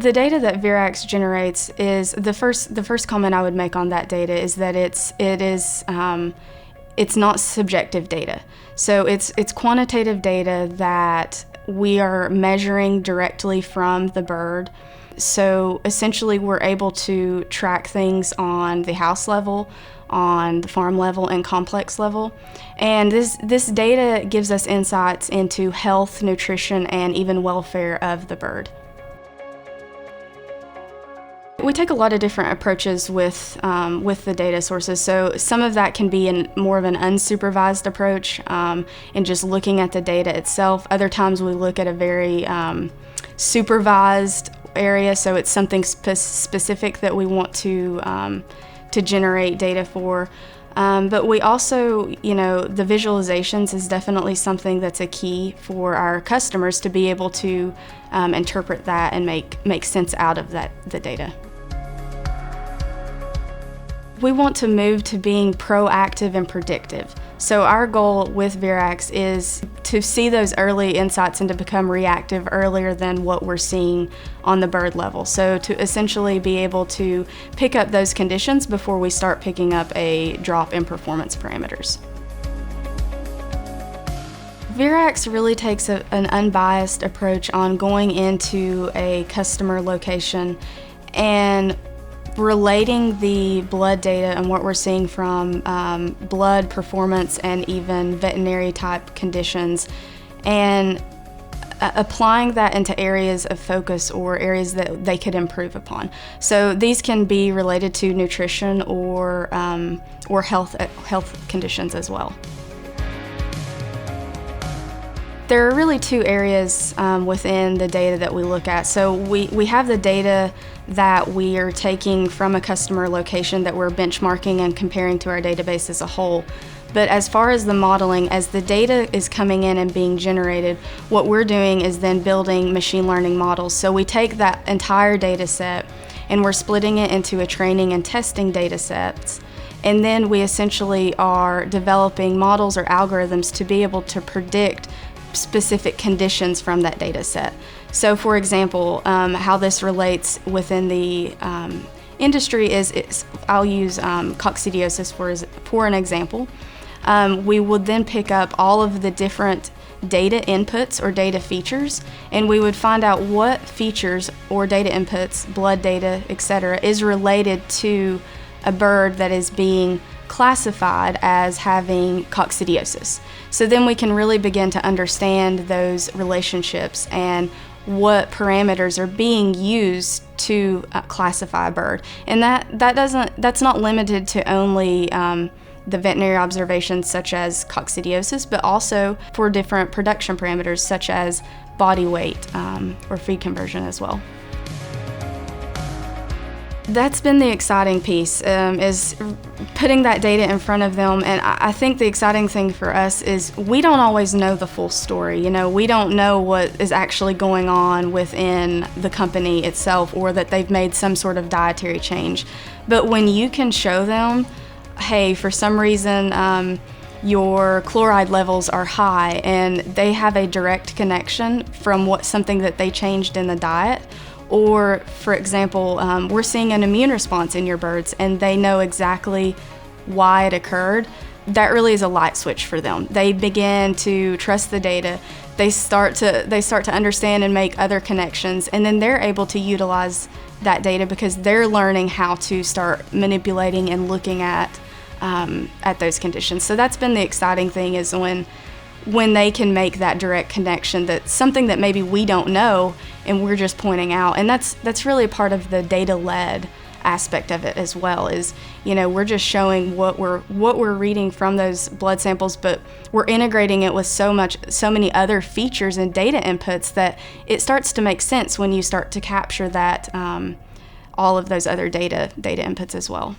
The data that Verax generates is the first comment I would make on that data is that it's not subjective data. So it's quantitative data that we are measuring directly from the bird. So essentially we're able to track things on the house level, on the farm level, and complex level. And this data gives us insights into health, nutrition, and even welfare of the bird. We take a lot of different approaches with the data sources. So some of that can be more of an unsupervised approach in just looking at the data itself. Other times we look at a very supervised area, so it's something specific that we want to generate data for. But we also, the visualizations is definitely something that's a key for our customers to be able to interpret that and make sense out of the data. We want to move to being proactive and predictive. So our goal with Verax is to see those early insights and to become reactive earlier than what we're seeing on the bird level. So to essentially be able to pick up those conditions before we start picking up a drop in performance parameters. Verax really takes an unbiased approach on going into a customer location and relating the blood data and what we're seeing from blood performance and even veterinary type conditions, and applying that into areas of focus or areas that they could improve upon. So these can be related to nutrition or health conditions as well. There are really two areas within the data that we look at. So we have the data that we are taking from a customer location that we're benchmarking and comparing to our database as a whole. But as far as the modeling, as the data is coming in and being generated, what we're doing is then building machine learning models. So we take that entire data set and we're splitting it into a training and testing data sets. And then we essentially are developing models or algorithms to be able to predict specific conditions from that data set. So for example, how this relates within the industry is I'll use coccidiosis for an example. We would then pick up all of the different data inputs or data features, and we would find out what features or data inputs, blood data, etc., is related to a bird that is being classified as having coccidiosis. So then we can really begin to understand those relationships and what parameters are being used to classify a bird. And that's not limited to only the veterinary observations such as coccidiosis, but also for different production parameters such as body weight or feed conversion as well. That's been the exciting piece, is putting that data in front of them. And I think the exciting thing for us is we don't always know the full story. We don't know what is actually going on within the company itself, or that they've made some sort of dietary change. But when you can show them, hey, for some reason your chloride levels are high, and they have a direct connection from something that they changed in the diet. Or, for example, we're seeing an immune response in your birds and they know exactly why it occurred. That really is a light switch for them. They begin to trust the data. They start to understand and make other connections, and then they're able to utilize that data because they're learning how to start manipulating and looking at those conditions. So that's been the exciting thing, is when they can make that direct connection, that's something that maybe we don't know and we're just pointing out. And that's really part of the data-led aspect of it as well, is we're just showing what we're reading from those blood samples, but we're integrating it with so many other features and data inputs that it starts to make sense when you start to capture that all of those other data inputs as well.